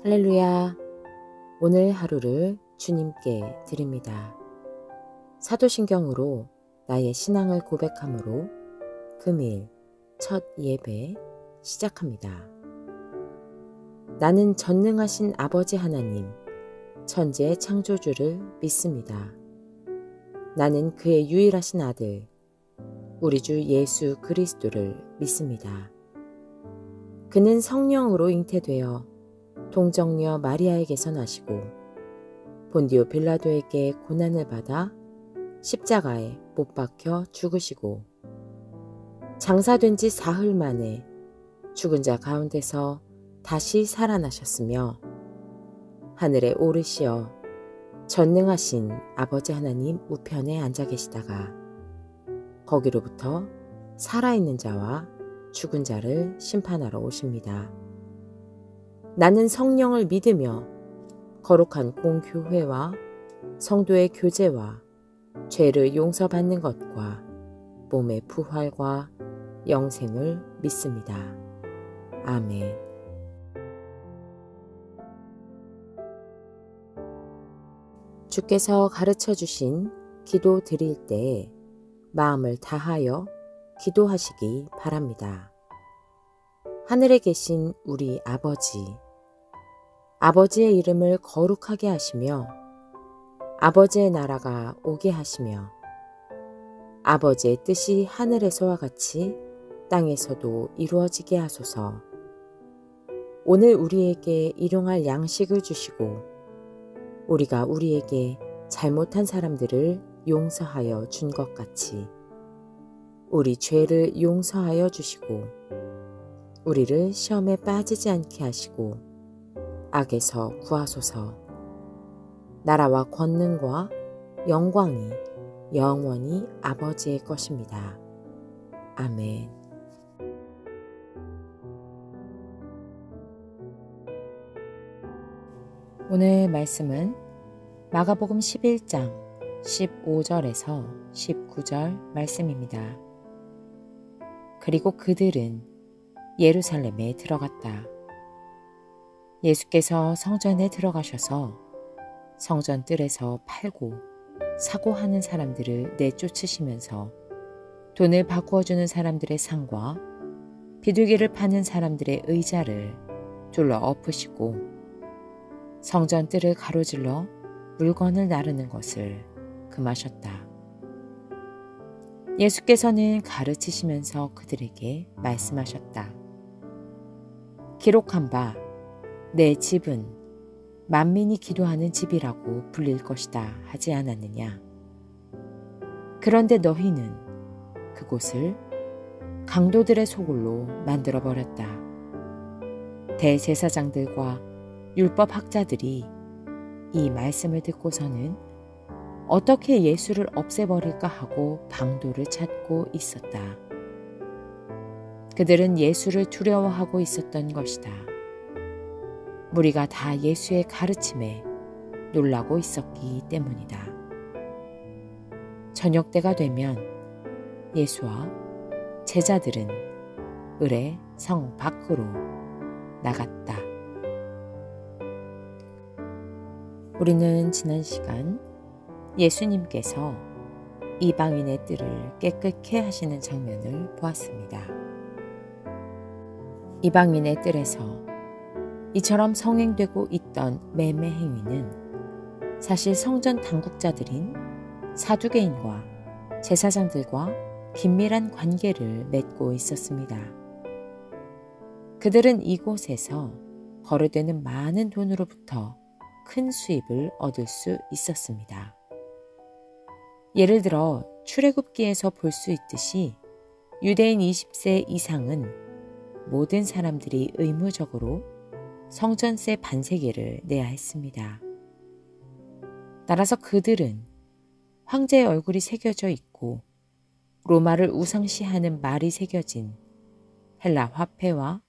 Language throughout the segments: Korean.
할렐루야. 오늘 하루를 주님께 드립니다. 사도신경으로 나의 신앙을 고백함으로 금일 첫 예배 시작합니다. 나는 전능하신 아버지 하나님, 천지의 창조주를 믿습니다. 나는 그의 유일하신 아들, 우리 주 예수 그리스도를 믿습니다. 그는 성령으로 잉태되어 동정녀 마리아에게서 나시고 본디오 빌라도에게 고난을 받아 십자가에 못 박혀 죽으시고 장사된 지 사흘 만에 죽은 자 가운데서 다시 살아나셨으며 하늘에 오르시어 전능하신 아버지 하나님 우편에 앉아 계시다가 거기로부터 살아있는 자와 죽은 자를 심판하러 오십니다. 나는 성령을 믿으며 거룩한 공교회와 성도의 교제와 죄를 용서받는 것과 몸의 부활과 영생을 믿습니다. 아멘. 주께서 가르쳐 주신 기도 드릴 때 마음을 다하여 기도하시기 바랍니다. 하늘에 계신 우리 아버지의 이름을 거룩하게 하시며 아버지의 나라가 오게 하시며 아버지의 뜻이 하늘에서와 같이 땅에서도 이루어지게 하소서. 오늘 우리에게 일용할 양식을 주시고 우리가 우리에게 잘못한 사람들을 용서하여 준 것 같이 우리 죄를 용서하여 주시고 우리를 시험에 빠지지 않게 하시고 악에서 구하소서. 나라와 권능과 영광이 영원히 아버지의 것입니다. 아멘. 오늘 말씀은 마가복음 11장 15절에서 19절 말씀입니다. 그리고 그들은 예루살렘에 들어갔다. 예수께서 성전에 들어가셔서 성전 뜰에서 팔고 사고 하는 사람들을 내쫓으시면서 돈을 바꾸어주는 사람들의 상과 비둘기를 파는 사람들의 의자를 둘러 엎으시고 성전 뜰을 가로질러 물건을 나르는 것을 금하셨다. 예수께서는 가르치시면서 그들에게 말씀하셨다. 기록한 바 내 집은 만민이 기도하는 집이라고 불릴 것이다 하지 않았느냐. 그런데 너희는 그곳을 강도들의 소굴로 만들어버렸다. 대제사장들과 율법학자들이 이 말씀을 듣고서는 어떻게 예수를 없애버릴까 하고 방도를 찾고 있었다. 그들은 예수를 두려워하고 있었던 것이다. 무리가 다 예수의 가르침에 놀라고 있었기 때문이다. 저녁 때가 되면 예수와 제자들은 을의 성 밖으로 나갔다. 우리는 지난 시간 예수님께서 이방인의 뜰을 깨끗게 하시는 장면을 보았습니다. 이방인의 뜰에서 이처럼 성행되고 있던 매매 행위는 사실 성전 당국자들인 사두개인과 제사장들과 긴밀한 관계를 맺고 있었습니다. 그들은 이곳에서 거래되는 많은 돈으로부터 큰 수입을 얻을 수 있었습니다. 예를 들어 출애굽기에서 볼 수 있듯이 유대인 20세 이상은 모든 사람들이 의무적으로 성전세 반세계를 내야 했습니다. 따라서 그들은 황제의 얼굴이 새겨져 있고 로마를 우상시하는 말이 새겨진 헬라 화폐와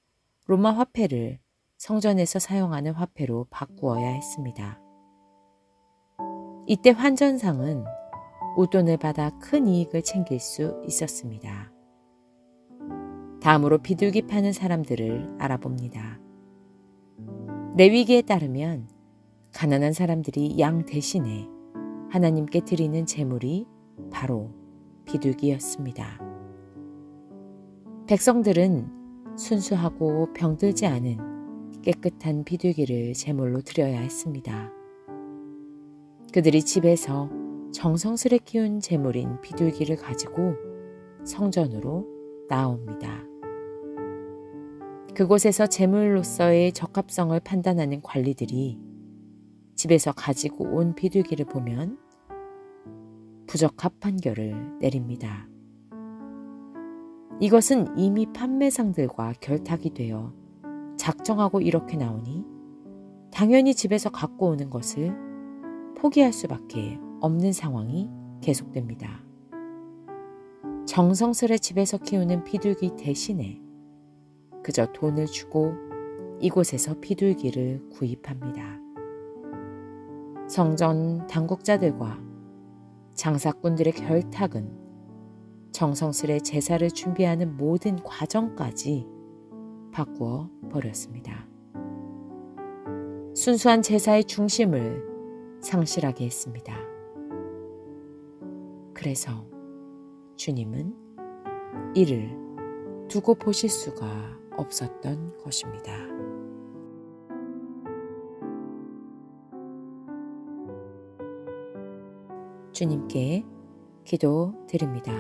로마 화폐를 성전에서 사용하는 화폐로 바꾸어야 했습니다. 이때 환전상은 웃돈을 받아 큰 이익을 챙길 수 있었습니다. 다음으로 비둘기 파는 사람들을 알아봅니다. 레위기에 따르면 가난한 사람들이 양 대신에 하나님께 드리는 제물이 바로 비둘기였습니다. 백성들은 순수하고 병들지 않은 깨끗한 비둘기를 제물로 드려야 했습니다. 그들이 집에서 정성스레 키운 제물인 비둘기를 가지고 성전으로 나옵니다. 그곳에서 제물로서의 적합성을 판단하는 관리들이 집에서 가지고 온 비둘기를 보면 부적합 판결을 내립니다. 이것은 이미 판매상들과 결탁이 되어 작정하고 이렇게 나오니 당연히 집에서 갖고 오는 것을 포기할 수밖에 없는 상황이 계속됩니다. 정성스레 집에서 키우는 비둘기 대신에 그저 돈을 주고 이곳에서 비둘기를 구입합니다. 성전 당국자들과 장사꾼들의 결탁은 정성스레 제사를 준비하는 모든 과정까지 바꾸어 버렸습니다. 순수한 제사의 중심을 상실하게 했습니다. 그래서 주님은 이를 두고 보실 수가 없었던 것입니다. 주님께 기도드립니다.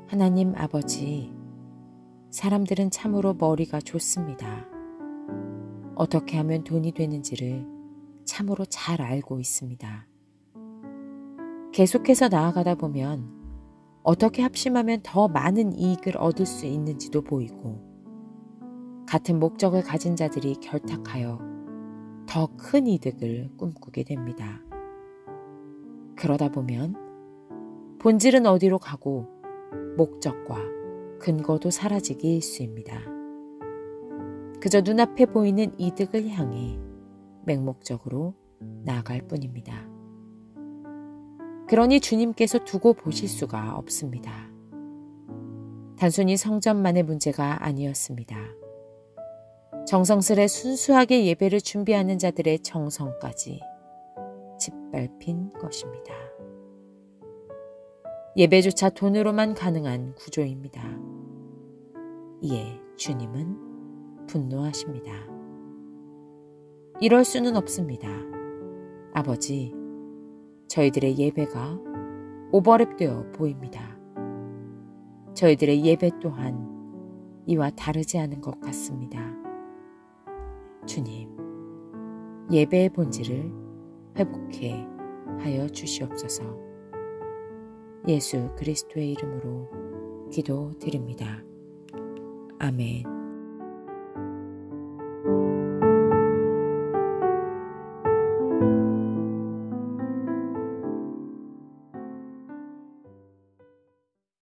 하나님 아버지, 사람들은 참으로 머리가 좋습니다. 어떻게 하면 돈이 되는지를 참으로 잘 알고 있습니다. 계속해서 나아가다 보면 어떻게 합심하면 더 많은 이익을 얻을 수 있는지도 보이고, 같은 목적을 가진 자들이 결탁하여 더 큰 이득을 꿈꾸게 됩니다. 그러다 보면 본질은 어디로 가고 목적과 근거도 사라지기 일쑤입니다. 그저 눈앞에 보이는 이득을 향해 맹목적으로 나아갈 뿐입니다. 그러니 주님께서 두고 보실 수가 없습니다. 단순히 성전만의 문제가 아니었습니다. 정성스레 순수하게 예배를 준비하는 자들의 정성까지 짓밟힌 것입니다. 예배조차 돈으로만 가능한 구조입니다. 이에 주님은 분노하십니다. 이럴 수는 없습니다. 아버지, 저희들의 예배가 오버랩되어 보입니다. 저희들의 예배 또한 이와 다르지 않은 것 같습니다. 주님, 예배의 본질을 회복해 하여 주시옵소서. 예수 그리스도의 이름으로 기도드립니다. 아멘.